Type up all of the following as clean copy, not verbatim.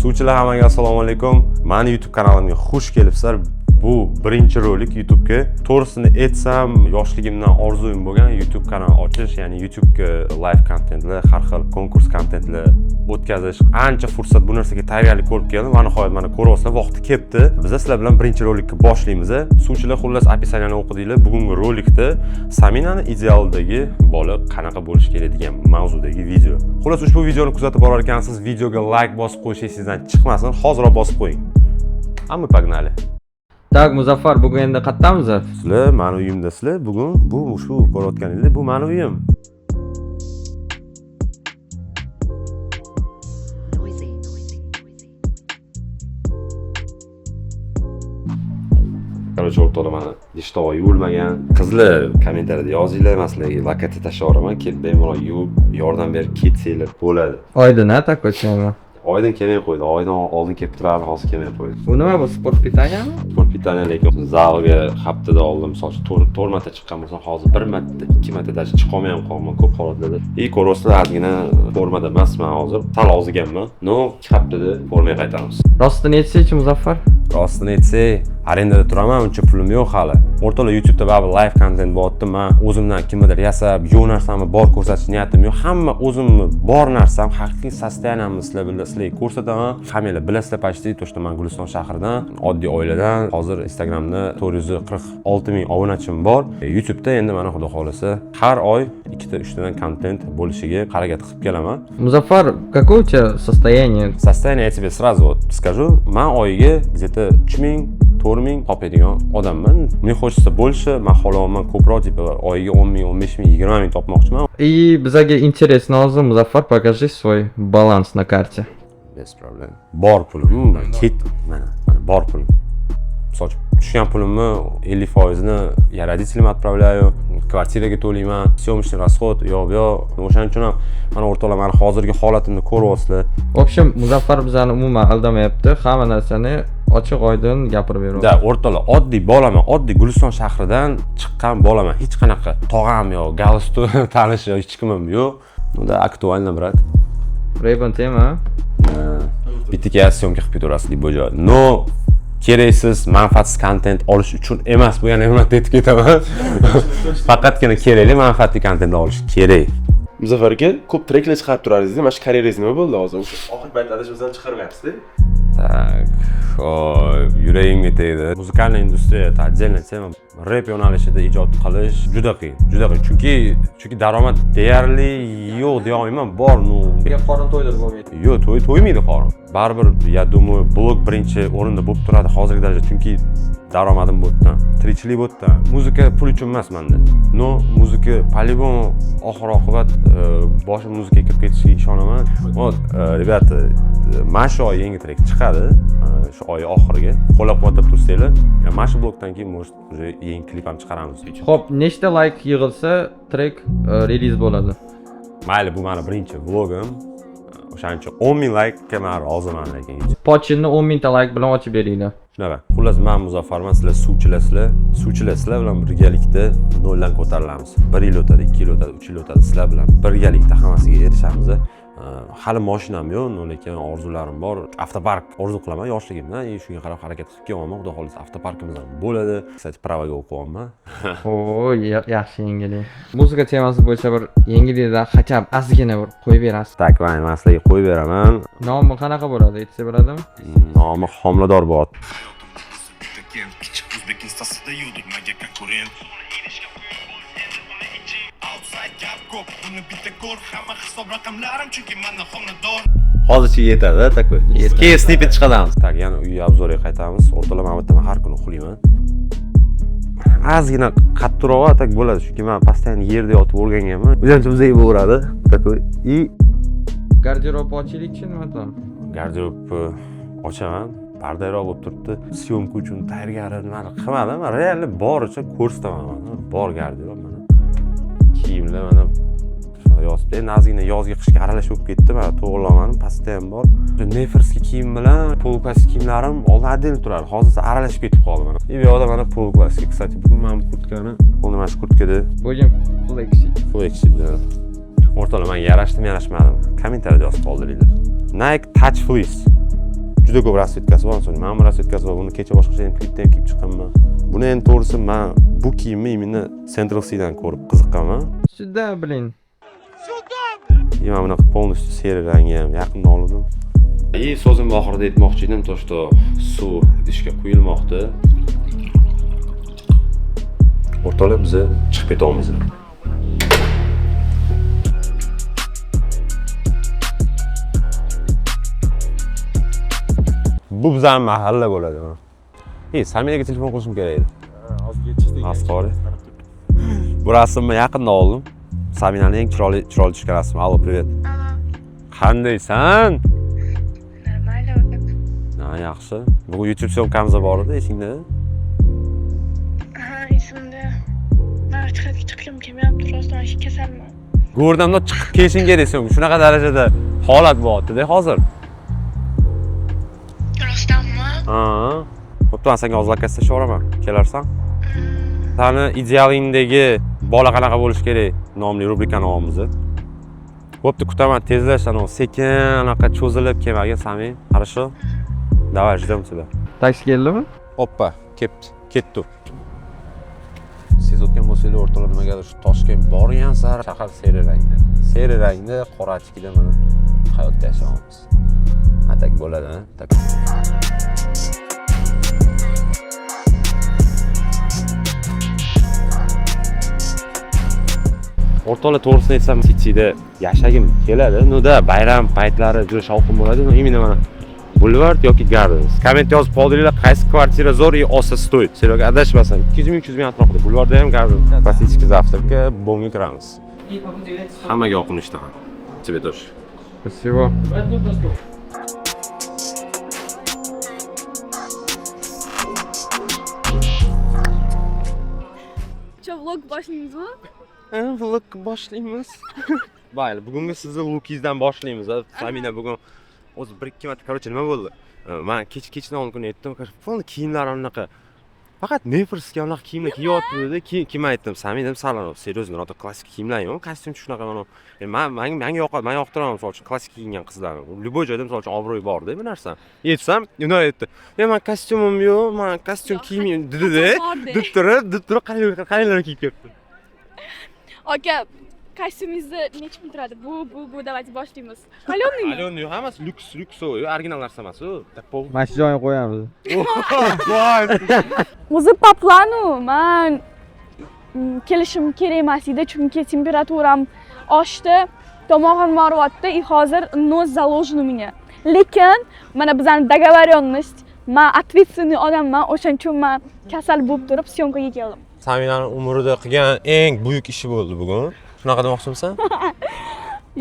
Suvchilar hammaga assalomu alaykum. Meni YouTube kanalimga xush kelibsizlar. Bu birinchi rolik YouTube'ga. To'g'risini aytsam, yoshligimdan orzuyim bo'lgan YouTube kanal ochish, ya'ni YouTube'ga live contentlar, har xil konkurs kontentlar o'tkazish. Ancha fursat bu narsaga tayyorgarlik ko'rib keldim va nihoyat mana ko'ryapsizlar, vaqti kelibdi. Biz sizlar bilan birinchi rolikka boshlaymiz. Suvchilar xullas описаниeni o'qidinglar. Bugungi rolikda Saminani idealdagi bola qanaqa bo'lishi kerak degan mavzudagi video. Xullas ushbu videoni kuzatib borar ekansiz, videoga like bosib qo'yish esingizdan chiqmasin, hoziroq bosib qo'ying. Hamma pagnali. Tak, Muzaffar, bugun endi qayerdamiz? Sizlar meni uyimdasizlar. Bugun bu shu ko'rayotganingiz bu meni uyim. Короче, o'rtoqlar mana ishtovoy yuvilmagan. Qizlar kommentariyada yozinglar, men sizlarga lokati tashlayveraman. Kelib bemalol yuvib, yordam berib ketsanglar bo'ladi. Oydin-a, takochami? Oydin kelmay qo'ydi. Oydin oldin kelib turardi, hozir kelmay qo'ydi. Bu nima bu, sport pitaniyami? Sport pitaniya, lekin zalga haftada oldim. Misol uchun 4 marta chiqqan bo'lsam, hozir 1 marta, 2 marta dash chiqolmay ham qolman ko'p holatlarda. Ko'rasizlar, ozgina formada emasman hozir. Sal oziganman. No, 2 haftada formaga qaytamiz. Rostini aytsak-chi, Muzaffar? Rostini aytsak, arendada turaman, uncha pulim yo'q hali. O'rtoqlar YouTube'da baribir live content bo'lyapti. Men o'zimdan kimnidir yasab, yo'q narsamni bor ko'rsatish niyatim yo'q. Hamma o'zimni bor narsam, haqiqiy sostoyaniyamni sizlar bilasizlar ko'rsataman. Hammanglar bilasizlar, почти to, что men Guliston shahridan, oddiy oiladan, hozir Instagramda 446 ming obunachim bor. YouTube'da endi mana xudo xolasa har oy 2-3 tadan content bo'lishiga harakat qilib kelaman. Muzaffar, какое у тебя состояние? Состояние я тебе сразу вот скажу. Men oyiga где-то 3000 4000 topadigan odamman. Мне хочется больше, men xohlaman ko'proq, deb oyiga 10000, 15000, 20000 topmoqchiman. И bizga интересно hozir, Muzaffar, покажи свой баланс на карте. Без проблем. Bor pulim, mana bor pulim. Misol uchun tushgan pulimni 50%ni я родителям отправляю, kvartiraga to'layman, съемочный расход, yo'q. O'shaning uchun ham mana o'rtoqlar meni hozirgi holatimni ko'ryapsizlar. В общем, Muzaffar bizani umuman aldamayapti, hamma narsani ochiq oydin gapirib beryapti. Da, o'rtoqlar, oddiy bolaman, oddiy Guliston shahridan chiqqan bolaman. Hech qanaqa tog'am yo'q, galstuk tanish yo'q, hech kimim yo'q. Unda aktualno, brat. Ray-Ban tema? Bittaga syomka qilib ketaverasizlik bu joyda. No, keraksiz, manfaatsiz kontent olish uchun emas, bu yana hurmat etib ketaman. Faqatgina kerakli manfaatli kontent olish kerak. Muzaffar aka, ko'p treklar chiqarib turardingiz, mana shu karyerangiz nima bo'ldi hozir? Oxir paytda adashmasam chiqarmayapsiz-da. Так, yuragimga tegdi. Muzikal industriya отдельная tема. Rap yo'nalishida ijod qilish juda qiyin. Chunki daromad deyarli yo'q deya olmayman, bor, Qorin to'ydirib bo'lmaydi. Yo'q, to'ymaydi qorin. Baribir, я думаю, blog birinchi o'rinda bo'lib turadi hozirgi darajada, chunki daromadim bu yerdan, tirikchilik bu yerdan. Muzika pul uchun emas menda. No, muzika по-любому oxir-oqibat boshim muzikaga kirib ketishiga ishonaman. Вот, rебята, mana shu oy yangi trek chiqadi, shu oy oxiriga. Qo'llab-quvvatlab tursanglar, mana shu blokdan keyin может уже yangi klip ham chiqaramiz. Xo'p, nechta like yig'ilsa trek release bo'ladi? Mayli, bu meni birinchi vlogim. O'shaning uchun 10000 like ga men roziman lekin. Pochinni 10000 ta like bilan ochib beringlar. Shunaqa. Xullas, men Muzaffarman, sizlar suvchilarsizlar bilan birgalikda noldan ko'tarilamiz. 1 yil o'tadi, 2 yil o'tadi, 3 yil o'tadi, sizlar bilan birgalikda hammasiga erishamiz. Hali mashinam yo'q, lekin orzularim bor. Avtopark orzu qilaman yoshligimdan, shunga qarab harakat qilib kelaman. Xudo xolisa avtoparkimiz ham bo'ladi. Kстати, pravaga o'qiyapman. Oy, yaxshi yangilik. Muzika temasi bo'yicha bir yangiliklar hachab ozgina bir qo'yib berasiz. Tak, men sizlarga qo'yib beraman. Nomi qanaqa bo'ladi, aytsa bo'ladimi? Nomi homilador bo'ladi. Kichik o'zbek instasida yurmaga konkurent. Hozircha yetadi, takoy. Keyin snippet chiqaramiz. Tak, yana uy obzoriga qaytamiz. O'rtoqlar, men bu yerda har kuni uxlayman. Ozgina qattiqroq atak bo'ladi, chunki men постоянно yerda yotib o'rganganman. O'zimcha bizga bo'laveradi. Takoy. Garderob ochilikchi nima tam? Garderob ochaman. Pardayroq bo'lib turibdi. Syomka uchun tayyorgarlik nima qilmadim. Realni boricha ko'rsataman. Bor garderob mana. Kiyimlar mana yozda ozgina yozgi qishga aralash bo'lib ketdi. Mana to'g'rilamadim, pastda ham bor. Neferskiy kiyim bilan polkasi kiyimlarim oldin adil turadi. Hozir aralashib ketib qoldi mana. Bu yoqda mana polkasi. Kстати, bugun men bu kurtkani qo'lda mana shu kurtkada. Bo'jim flexi. O'rtoqlar, men yarashdim, yarashmadim. Kommentariyada yozib qoldiringlar. Nike Touch Fleece. juda ko'p rasvetkasi bor. Masalan, mana bu rasvetkasi bor. Buni kecha boshqacha ham klipda ham kiyib chiqqanman. Buni endi to'g'risi men bu kiyimni именно Central C'dan ko'rib qiziqqanman. Shuda, blin. Mana bunaqa полностью seri rangi ham yaqindan oldim. So'zimni oxirida aytmoqchi edim, to что suv idishga quyilmoqda. O'rtoqlar, biz chiqib ketamiz. Bu bizning mahalla bo'ladi. Saminaga telefon qilishim kerak edi. Asqori. Bu rasmni yaqindan oldim. Saminaning eng chiroyli tushgan rasmi. Allo, привет. Qandaysan? Nормально. Yaxshi. Bugun YouTube syomkamiz bor edi, esingda? Esimda. Men chiqib kelmayapti, rostdan kasalman. Go'rdamda chiqib kelishing kerak sen. Shunaqa darajada holat bo'lyapti-da hozir. Rostdanmi? Ha. Bo'pti, men senga hozir zakaz tashlayveraman. Kelarsan? Sani idealingdagi bola qanaqa bo'lish kerak nomli rubrikani olamiz. Bo'pti, kutaman, tezlash, sekin anaqa cho'zilib kelmagin Sami. Хорошо? Давай, ждем тебя. Taksi keldimi? Oppa, ketdi. Sezayotgan bo'lsanglar o'rtoqlar, nimagadir shu Toshkent borgan sari shahar seri rangda qora achkida mana hayotda yashayapmiz. Atak bo'ladi, ha? Tak. O'rtoqlar, to'g'risini aytsam, Cityda yashagim keladi. Nуда bayram paytlari juda shovqin bo'ladi. Именно mana Boulevard yoki Gardens. Komment yozib qoldiringlar, qaysi kvartira zo'r и osa stoyt. Seryoga adashmasam, 200 ming atrofida. Boulevardda ham Gardens. Классический завтракка, bomga kiramiz. Hammaga yoqimli ishtaha. Тебе тоже. Спасибо. Vlog boshlaymiz-mi? Vlog boshlaymiz. Mayli, bugungi sizni vlogingizdan boshlaymiz. Samina bugun o'zi 1-2 marta, короче, nima bo'ldi? Men kechdan kuni aytdim, "Faqat kiyimlar anaqa. Faqat meferskiy anaqa kiyimlar kiyyapti" keyin aytdim, "Samina, salon, серьезно, anaqa klassik kiyimlar yo'q, kostyum shunaqa mana. Menga yoqadi, men yoqtiraman, misol uchun klassik kiyingan qizlarni. Любой joyda misol uchun obro'y bor-da bu narsa." Aytsam, uni aytdi. "Men kostyumim yo'q, men kostyum kiymayman" dedi-da. Deb turib, qaranglar kiyib kelibdi. Aka, kostyumingizni necha pul turadi? Bu давайте boshlaymiz. Qalyonnimi? Alon yo'q, hammasi lyuks, original narsa emas u. Mana shu joyni qo'yamiz. O'zi по плану men kelishim kerak emas edi, chunki temperaturam oshdi, tomog'im og'riyapti, и hozir nos заложен у меня. Lekin mana bizning договорённость, men ответственный odamman, o'shaning uchun men kasal bo'lib turib syomkaga keldim. Saminaning umrida qilgan eng buyuk ishi bo'ldi bugun. Shunaqa demoqchimisan?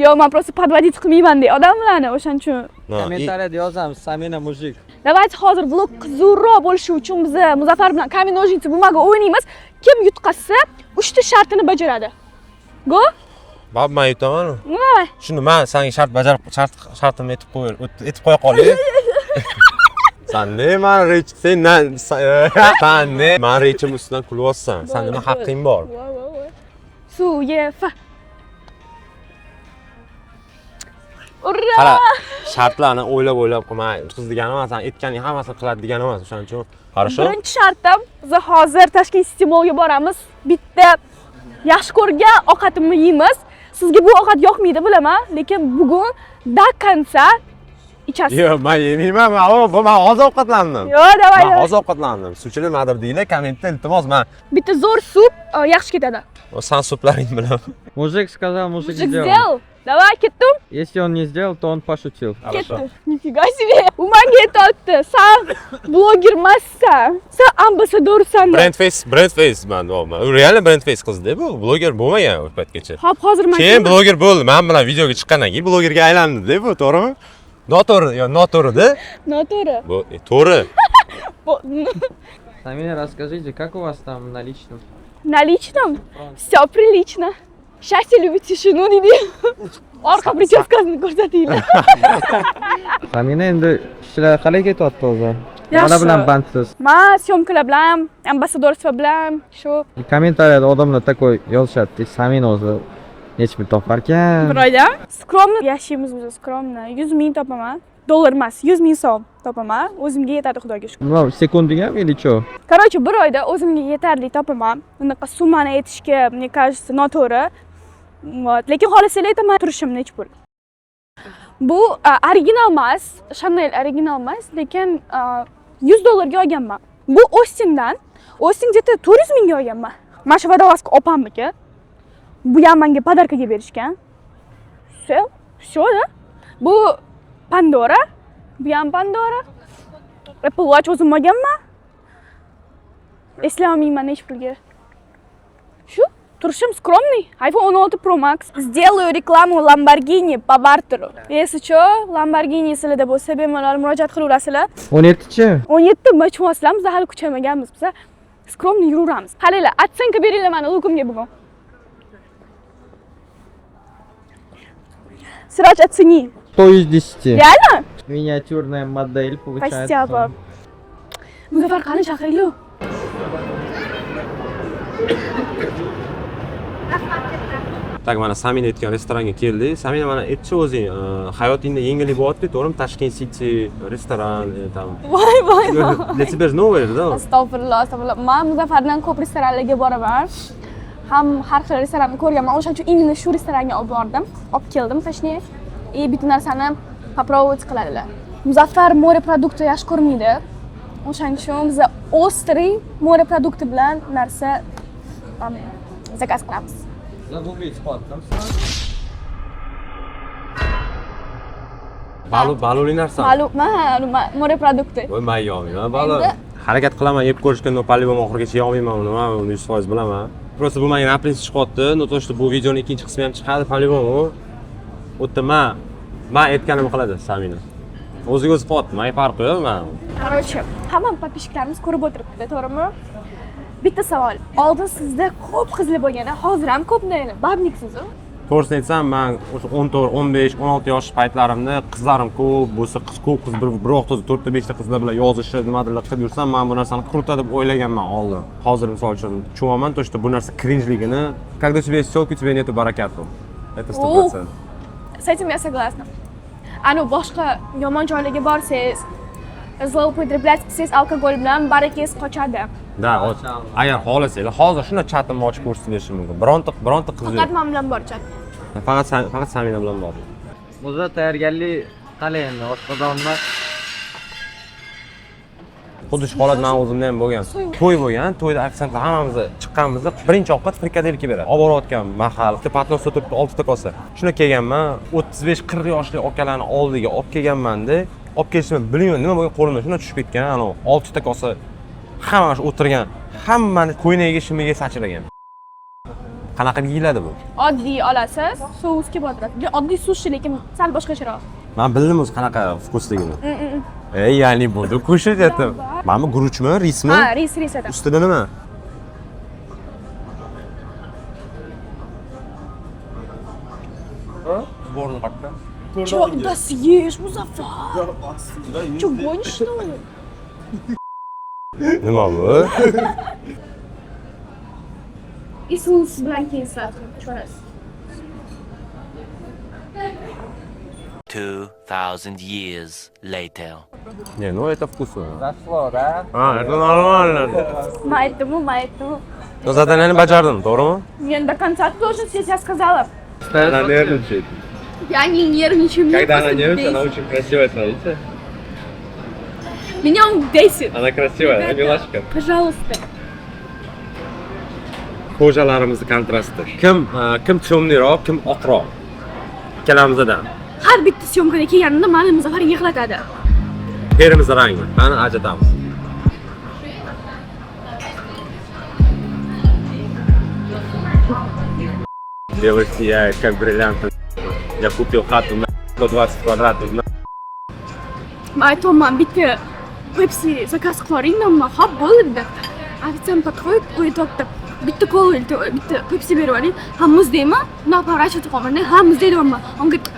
Yo'q, men просто подводить qilmayman-da odamlarni, o'shaning uchun. Kommentariyada yozamiz, Samina mujik. Давайте hozir vlog qizurroq bo'lishi uchun biz Muzaffar bilan kamin nojniцы bumaga o'ynaymiz. Kim yutqazsa, 3 ta shartini bajaradi. Go? Bab, men aytaman. Nima? Shuni men senga shartimni aytib qo'ya qolay. Sen men rechim ustidan kulyapsan. Sen nima haqqing bor? Suyefa. Urra! Qara, shartlarni o'ylab qilmay. Qiz degani emas, sen aytganing hammasini qiladi degani emas. O'shaning uchun, хорошо? Birinchi shartim, biz hozir Toshkent City Mallga boramiz. Bitta yaxshi ko'rgan ovqatimni yeymiz. Sizga bu ovqat yoqmaydi, bilaman, lekin bugun до конца ichasiz. Yo'q, men yemayman. Men hozir ovqatlandim. Yo'q, davay. Men hozir ovqatlandim. Suvchilar nimadir deylar, kommentda iltimos, men Bitta zo'r sup yaxshi ketadi. sen suplaring bilan. Мужик сказал, мужик Mujik сделал. сделал. Давай, ketdim. Если он не сделал, то он пошутил. Ketdi. Nifiga себе. U menga aytayapti, "Sen bloger emassan. Sen ambasadorsan." Brand face man, deyapman. U real brand face qizda bu, bloger bo'lmagan u paytgacha. Hop, hozir men Keyin bloger bo'ldi. Men bilan videoga chiqqandan keyin blogerga aylandi-da bu, to'g'rimi? Noto'g'ri-da? noto'g'ri. Bu to'g'ri. Самина, расскажите, как у вас там на личном? На личном все прилично. Счастье любит тишину, deydi. Orqa прическасini ko'rsatinglar. Samina, endi ishlar qalay ketyapti o'zi? Yaxshi. Nima bilan bandsiz? Men syomkalar bilan, ambasadorство bilan, shu Kommentariyada odamlar такой yozishadi, Samina o'zi necha pul toparkan? bir oyda. Skromno yashaymiz biz, skromno. 100 ming topaman. dollar emas, 100 ming so'm topaman. O'zimga yetadi, xudoga shukr. Nima sekundiga или что? Короче, bir oyda o'zimga yetarli topaman. Unaqa summani aytishga, мне кажется, noto'g'ri. Lekin xohlasangiz aytaman, turishim nechpul. Bu original emas, Chanel original emas, lekin $100 ga olganman. Bu Austindan. Austin где-то 400 mingga olganman. Mana shu vodolazka opamniki. Bu ham menga podarkaga berishgan. Всё da. Bu Pandora. Bu ham Pandora. Apple Watch o'zim olganman. Eslolmayman hech pulga. Shu turishim скромный. iPhone 16 Pro Max. Сделаю рекламу Lamborghini по бартеру. Если что, Lamborghini sizlarda bo'lsa, bemalol murojaat qilaverasizlar. 17-chi? 17 mi chiqmaslar, biz hali kuchaymaganmiz biz. Скромный yuraveramiz. Qaranglar, оценка beringlar mana lukumga bugun. Срач оцени. 100 из 10. Реально? Миниатюрная модель получается. Спасибо. Muzaffar qani chaqiringlar. Tak, mana Samina aytgan restoranga keldik. Samina mana aytchi o'zing, hayotingda yengillik bo'lyapti, to'g'rimi? Tashkent City restoran, tam. Voy. Для тебя же новое, да? Astagfirullah. Men Muzaffardan ko'p restoranlarga boraman. Ham har xil restoranni ko'rganman. O'shaning uchun именно shu restoranga olib bordim. Olib keldim, точнее. Bitta narsani попробовать qiladilar. Muzaffar moreprodukti yaxshi ko'rmaydi. O'shaning uchun biz ostri moreprodukti bilan narsa zakaz qilamiz. Загубить ход. Baluli narsa. Ma'lum, moreprodukti. Voy, men yo'mayman, balo. Harakat qilaman, yeb ko'rishganda palibom oxirigacha yo'mayman uni, men uni 100% bilaman. Просто bu menga naprinsi chiqyapti. No to, что bu videoning ikkinchi qismi ham chiqadi, palibom u. O'tda men aytganimni qiladi Samina. O'ziga o'zi qilyapti, menga farqi yo'q, men. Короче, hamma podpishchilarimiz ko'rib o'tiribdi, to'g'rimi? Bitta savol. Oldin sizda ko'p qizlar bo'lganda, hozir ham ko'pmi? Babniksiz-ku? To'g'risini aytsam, men o'sha 14, 15, 16 yosh paytlarimda qizlarim ko'p bo'lsa, ko'p qiz bir vaqtda 4 ta 5 ta qizlar bilan yozishib, nimadirlar qilib yursam, men bu narsani qurta deb o'ylaganman oldin. Hozir misol uchun tushunaman, то, что bu narsa cringeligini, когда у тебя есть тёлка, у тебя нету баракату. Это 100%. С этим я согласна. Boshqa yomon joylarga borsangiz, zloupotreblять qilsangiz alkogol bilan barakangiz qochadi. Da, agar xohlasanglar, hozir shuna chatimni ochib ko'rsatib berishim mumkin. Bironta qiz yo'q. Faqat men bilan bor chat. Faqat Samina bilan bor. Muzda tayyorgarlik qalay endi, oshqozonlar. Xuddi shu holat men o'zimda ham bo'lgan. To'y bo'lgan, to'yda aksentlar hammamiz chiqqanimizda birinchi ovqat frikadelka beradi. Olib borayotgan mahal, patnos o'tiribdi 6 ta kosa. Shuna kelganman, 35-40 yoshli okalarni oldiga olib kelganman-da, olib kelishimni bilmayman, nima bo'lgan qo'limdan shuna tushib ketgan, 6 ta kosa hamma shu o'tirgan, hammani ko'ynagiga shimiga sachragan. Qanaqa yeyiladi bu? Oddiy olasiz, sousga botirasiz. Oddiy sushi, lekin sal boshqacharoq. Men bildim o'zi qanaqa vkusligini. Ya'ni bo'ldi, qo'shib aytdim. Mana bu guruchmi, rismi? Ha, ris edi. Ustida nima? Borni qatda. Чё, да съешь, Музаффар? Чё, гонишь, что ли? Nima bu? И соус bilan keyin slat ko'rasiz. 2000 years later. Не, ну это вкусно. Зашло, да? Это нормально. Поэтому. Но задание bajardim, to'g'rimi? Я до конца тоже сейчас сказала. Она нервничает. Я не нервничаю. Меня Когда она просто нервничает, она бесит. очень красивая, смотрите. Меня он бесит. Она красивая, она милашка. Пожалуйста. Ko'jalarimizni kontrasti. Kim cho'mliroq, kim oqroq. Ikkalamizdan. Har bitta syomkada kelganimda meni Muzaffar yig'latadi. Terimiz rangi. Qani ajratamiz. Девочки, я как бриллиант. Я купил хату на 120 квадратов. Men aytayapman, bitta Pepsi zakaz qilaring, hop bo'ldi dedi. Ofitsiant подходит, o'ylayapti. Bitta kola, bitta Pepsi berib yuboring. Ha, muz deymi? Napa rachit qo'yman. Ha, muz deyapman. Он говорит: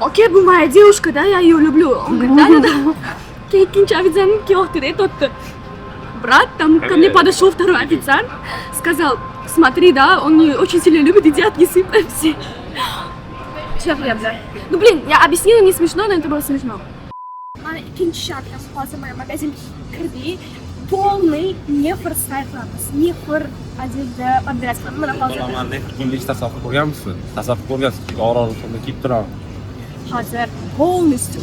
"Окей, bu моя девушка, да, я ее люблю". Он говорит: "Да". Ikkinchi ofitsiant kiyotdi, aytdi. Брат, там ко мне подошел второй официант, сказал: "Смотри, да, он ее очень сильно любит, иди отнеси Pepsi". qilyaptilar. Ну, блин, я объяснила не смешно, но это было смешно. Mana ikkinchi shartimiz hozir mana magazinga kirdik. Полный нефр sayfamiz. Nefr отдельно подбирать. Mana hozir. Mana kiyimlik tasavvur ko'rganmisiz? Tasavvur ko'rgansiz. Og'ir kiyib turaman. Hozir полностью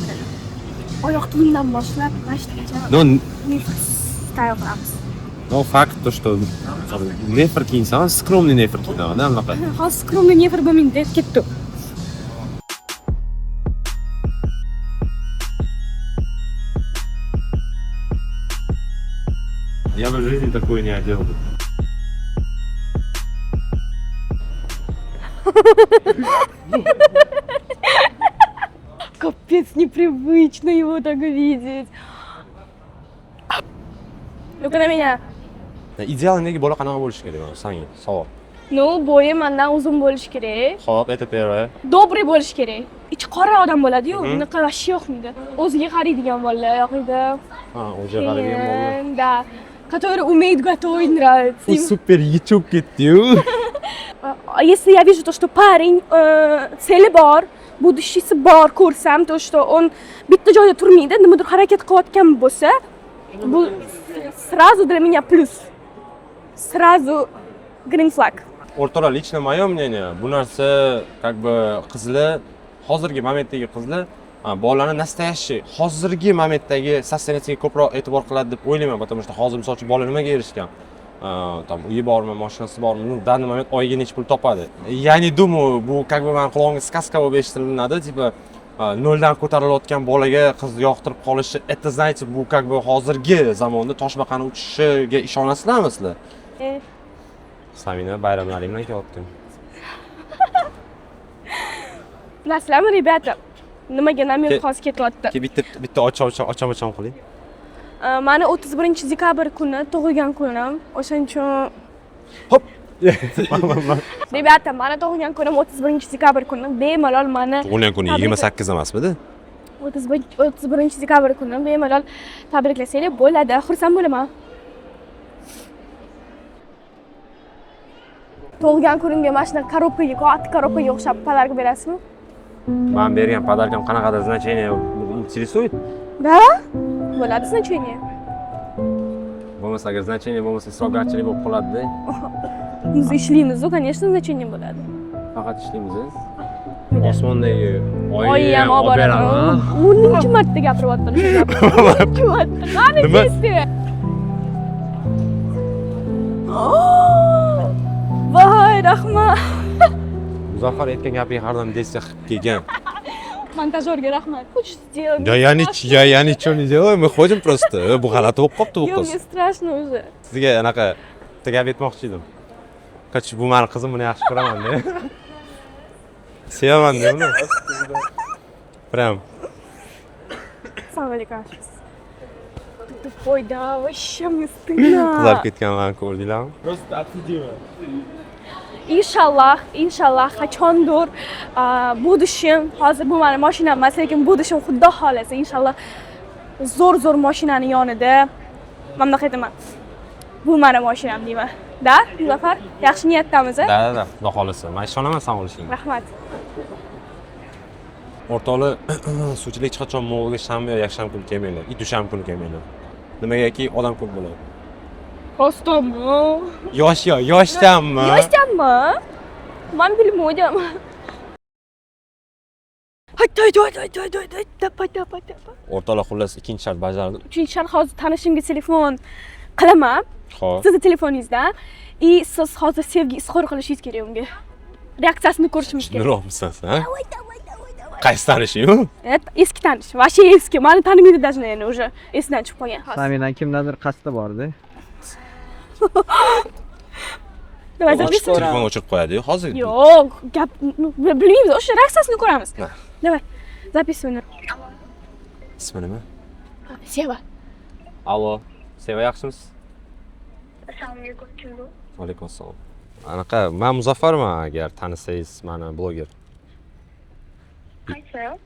oyoq kiyimdan boshlab mashtacha No, nefr style qilamiz. no fakt то, что nefr kiyinsan, скромный nefr kiyinaman, anaqa. Hozir скромный nefr bo'lmaydi deb ketdi. Я бы в жизни такую не одел бы. Капец, непривычно его так видеть. Ну-ка на меня. Idealniki bola qanaqa bo'lishi kerak mana senga savol. Ну, bo'yi mendan uzun bo'lishi kerak. Xo'p, aytib beray. Добрый bo'lishi kerak. Ichi qora odam bo'ladi-yu, bunaqa vashi yoqmaydi. O'ziga qaraydigan bolalar yoqmaydi. Ha, o'ziga qaraydigan bola. Да. Который умеет готовить, нравится. U super yechib ketdi-yu. Если я вижу то, что парень цели bor, будущийsi bor ko'rsam, то, что он bitta joyda turmaydi, nimadir harakat qilayotgan bo'lsa, bu сразу для меня плюс. Сразу green flag. O'rtoqlar, lично moё мнение, bu narsa как бы qizlar, hozirgi momentdagi qizlar bolalarni nastoящий hozirgi momentdagi sosteniyasiga ko'proq e'tibor qiladi deb o'ylayman, потому что hozir misol uchun bola nimaga erishgan? Там uyi bormi, mashinasi bormi, ну, в данный момент oyiga necha pul topadi. Я не думаю, bu как бы men qulog'imga сказка bo'lib eshitilinadi, типа noldan ko'tarilayotgan bolaga qiz yoqtirib qolishi, это знаете, bu как бы hozirgi zamonda toshbaqani uchishiga ishonasizlarmi sizlar? Samina bayramlaring bilan kelyaptim. Bilasizlarmi, rебята? Nimaga namen hozir ketyapti? Bitta ocham qiling. Mani 31 dekabr kuni tug'ilgan kunim. O'shaning uchun Hop. Rебята, mani tug'ilgan kunim 31 dekabr kuni. Bemalol mani Tug'ilgan kuni 28 emasmidi? 31 dekabr kuni bemalol tabriklasanglar bo'ladi. Xursand bo'laman. Tug'ilgan kunimga mana shunday korobkaga, katta korobkaga o'xshab podarka berasizmi? Men bergan podarkam qanaqadir значение интересует? Да? Bo'ladi значение. Bo'lmasa agar значение bo'lmasa isrofgarchilik bo'lib qoladi-da. Biz ishlaymiz-ku, конечно, значение bo'ladi. Faqat ishlaymiz. Osmondagi Oyi ham olib boraman. U necha marta gapiryapti shu gapni? Necha marta? Qani Nima? kesdi? Voy, rahmat. Muzaffar aytgan gapiga har doim desya qilib kelgan. Montajyorga rahmat. Kuch сделал. Я ничего не делаю, мы ходим просто. Bu g'alati bo'lib qopti bu Yo, qiz. мне страшно уже. Sizga anaqa bitta gap aytmoqchi edim. Qoch bu meni qizim, buni yaxshi ko'raman-da. Sevaman-da uni. Прям. Assalomu alaykum. Tupой, да, вообще мне стыдно. Qizarib ketganlarni ko'rdinglarmi? Просто отсидела. Inshaalloh qachondir будущем, hozir bu meni mashinam emas, lekin будущем Xudo xolasa inshaalloh zo'r mashinani yonida mana bunaqa aytaman. Bu meni mashinam deyman. Da, Muzaffar, yaxshi niyatdamiz, a? Da, Xudo xolasa. Men ishonaman sen bo'lishingga. Rahmat. O'rtoqlar, suvchilik hech qachon Mo'g'ulga shanba yoki yakshanba kuni kelmanglar. I dushanba kuni kelmanglar. Nimagaki odam ko'p bo'ladi. Rostmi? Yoshdanmi? Yoshdanmi? Men bilmadim. Hayt. O'rtoqlar, xullas ikkinchi shart bajarildi. Uchinchi shart hozir tanishimga telefon qilaman. Xo'p. Sizni telefoningizdan. И siz hozir sevgi izhor qilishingiz kerak unga. Reaksiyasini ko'rishimiz kerak. Nurobmisan sen? Qaysi tanishing-ku? Eski tanish. Вообще eski. Meni tanimaydi даже, endi уже esidan chiqib qolgan. Saminadan kimdadir qasdi bordi. Nima deysiz? Telefon o'chirib qo'yadi-yu hozir. Yo'q, gap bilmaymiz. O'sha reaksiyasini ko'ramiz. Давай. Записывай. Ismi nima? Seva. Allo. Seva, yaxshimisiz? Assalomu alaykum, kim bu? Alaykum assalom. Anaqa, men Muzaffarman, agar tanisangiz, meni bloger. Qaysi?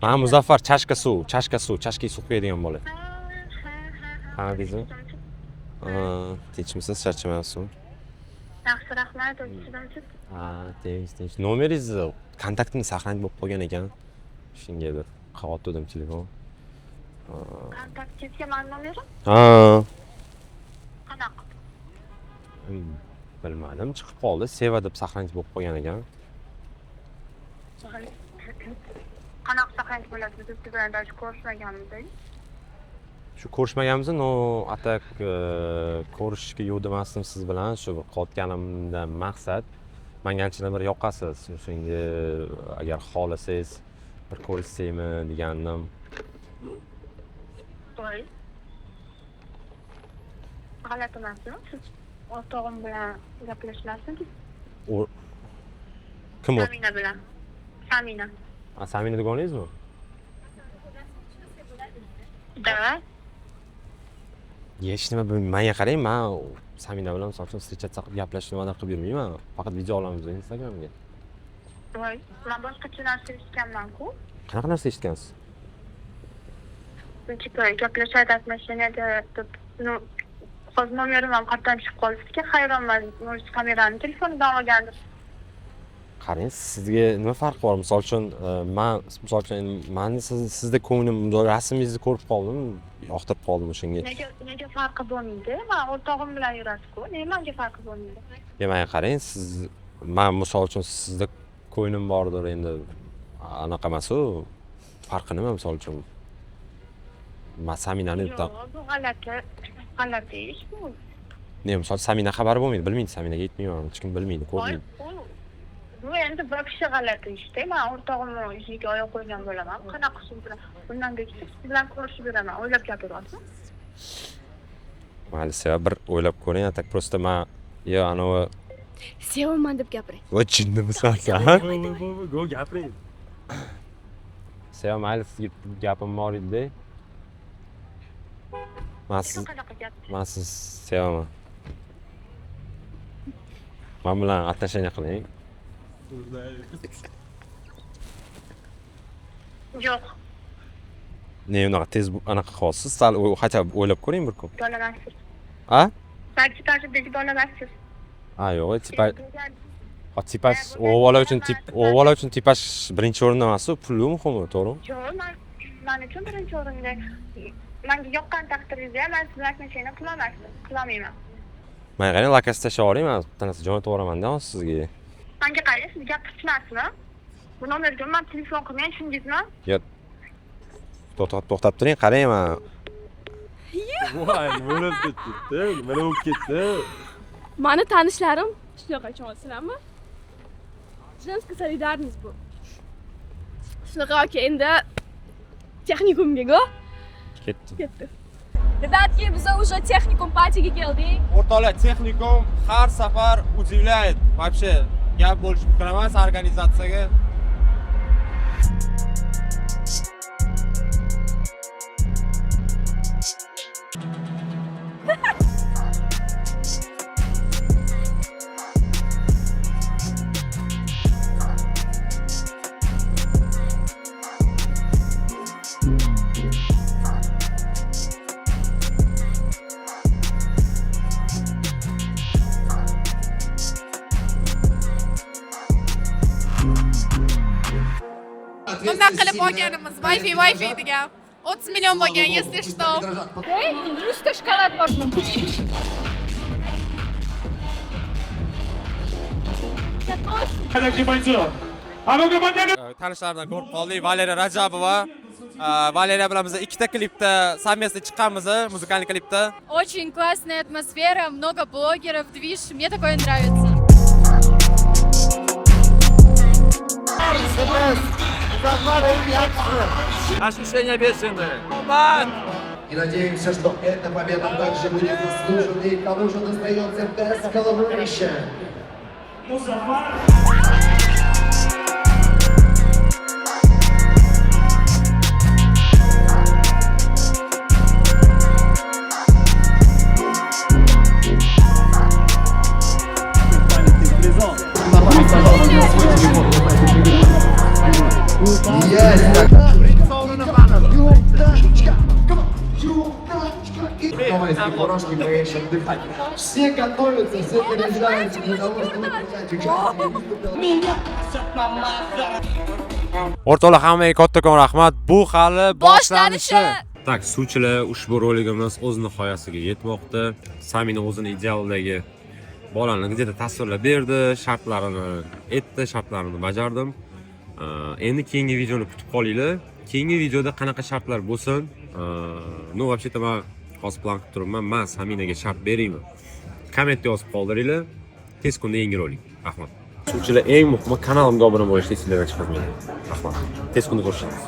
Men Muzaffar, chashka suv, chashka suv quyadigan bola. Tanidingizmi? Tinchmisiz, charchamayapsizmi? Yaxshi, rahmat. O'zingizdan Tinch. Nomeringizni, kontaktimni saqlanib bo'lib qolgan ekan. Shunga bir qavatdim telefon. kontaktingizga mani nomerim Ha, qanaqa? bilmadim, chiqib qoldi. Seva deb saqlanib bo'lib qolgan ekan. Qanaqa saqlanch bo'ladi? Biz siz bilan даже ko'rishmaganmiz. Shu ko'rishmaganmiz, no atak ko'rishishga yo'q demasdim siz bilan. Shu qotganimdan maqsad menga anchadan bir yoqasiz. Shunga agar xohlasangiz bir ko'rishsaymi degandim. Voy. G'alati emasmi? Siz o'rtog'im bilan gaplashmasingiz? Kim u? Samina bilan. Samina. Samina deganingizmi? Da. Hech nima bilmayman. Menga qarang, men Samina bilan misol uchun встречаться qilib gaplashib nimadir qilib yurmayman. Faqat video olamiz Instagramga. Voy, men boshqacha narsa eshitganman-ku. Qanaqa narsa eshitgansiz? Типа, gaplashadi atmashinada deb, ну, hozir nomerim ham qayerdan tushib qoldi-ki, hayronman. O'z kamerani telefonidan olgandim. Qarang, sizga nima farqi bor? Misol uchun, men sizda ko'nglim rasmingizni ko'rib qoldim, yoqtirib qoldim o'shanga. Nega farqi bo'lmaydi? Men o'rtog'im bilan yurasiz-ku. Nega farqi bo'lmaydi? Demak, qarang, men misol uchun sizda ko'nglim bordir, endi anaqa emas-ku. Farqi nima misol uchun? Men Saminani Yo'q, bu g'alati ish bu. Ne, misol Samina xabar bo'lmaydi, bilmaydi, Saminaga aytmayman, hech kim bilmaydi, ko'rmaydi. Bu endi bir kishi g'alati ishda. Men o'rtog'imni ishiga oyoq qo'ygan bo'laman. Qanaqa shu bilan bundan keyin siz bilan ko'rishib yuraman. O'ylab gapiryapsizmi? Mayli, Seva, bir o'ylab ko'ring, tak просто men anavi Sevaman deb gapiring. voy jinnimisan sen? Go gapiring. Seva, mayli, sizga gapim bor edi-da. Qanaqa gap? Men siz sevaman. Men bilan отношения qiling. Yo'q. Ne, unaqa tez anaqa qolsiz, sal hatto o'ylab ko'ring bir kun. Bolalarsiz. A? Tartibdagi bolalarsiz. Ha, yo'q, tipaj o'g'il uchun tipaj birinchi o'rinda emas-ku, puli muhimi, to'g'rimi? Yo'q, men uchun birinchi o'rinda. Menga yoqqan taqdirda men sizni atmashina qilolmayman. Men qarang, lakasi tashlab oling, men tanasi jo'natib yuboraman-da sizga. Menga qarang, siz gapirishmasmi? Bu nomerga men telefon qilmay shungizmi? Yo'q. To'xtab turing, qarang, men. Voy, nima bo'lib ketdi? Nima bo'lib ketdi? Mani tanishlarim shunaqa tushunyapsizlarmi? Женская солидарность bu. Shunaqa yoki endi texnikumga ketdi. Ребятки, biz уже texnikum partiyaga keldik. O'rtoqlar, texnikum har safar удивляет. Вообще, gap bo'lishi mumkin emas organizatsiyaga. Bundan qilib olganimiz Wi-Fi degan. 30 million bo'lgan, если что. Ey, 100 ta shokolad bor. Tanishlardan ko'rib qoldik. Valeriya Rajabova. Valeriya bilan biz ikkita klipda совместно chiqqanmiz, muzikal klipda. Очень классная атмосфера, много блогеров, движ. Мне такое нравится. Ощущение бешеное. И надеемся, что эта победа также будет заслуженной, и кому же достается Best Collaboration. Yes! старались, немножко поменьше отдыхать. Все готовятся, все переезжаются для того, чтобы принять участие в выступлении. O'rtoqlar hammaga kattakon rahmat. Bu hali Boshlanishi. Tak, suvchilar ushbu roligimiz o'z nihoyasiga yetmoqda. Samina o'zini idealdagi bolani где-то tasvirlab berdi, shartlarini aytdi, shartlarini bajardim. Endi keyingi videoni kutib qolinglar. Keyingi videoda qanaqa shartlar bo'lsin? Ну, вообще-то men hozir plan qilib turibman. Men Saminaga shart beraymi? Kommentda yozib qoldiringlar. Tez kunda yangi rolik. Rahmat. Suvchilar eng muhimi kanalimga obuna bo'lishni esinglardan chiqarmang. Rahmat. Tez kunda ko'rishamiz.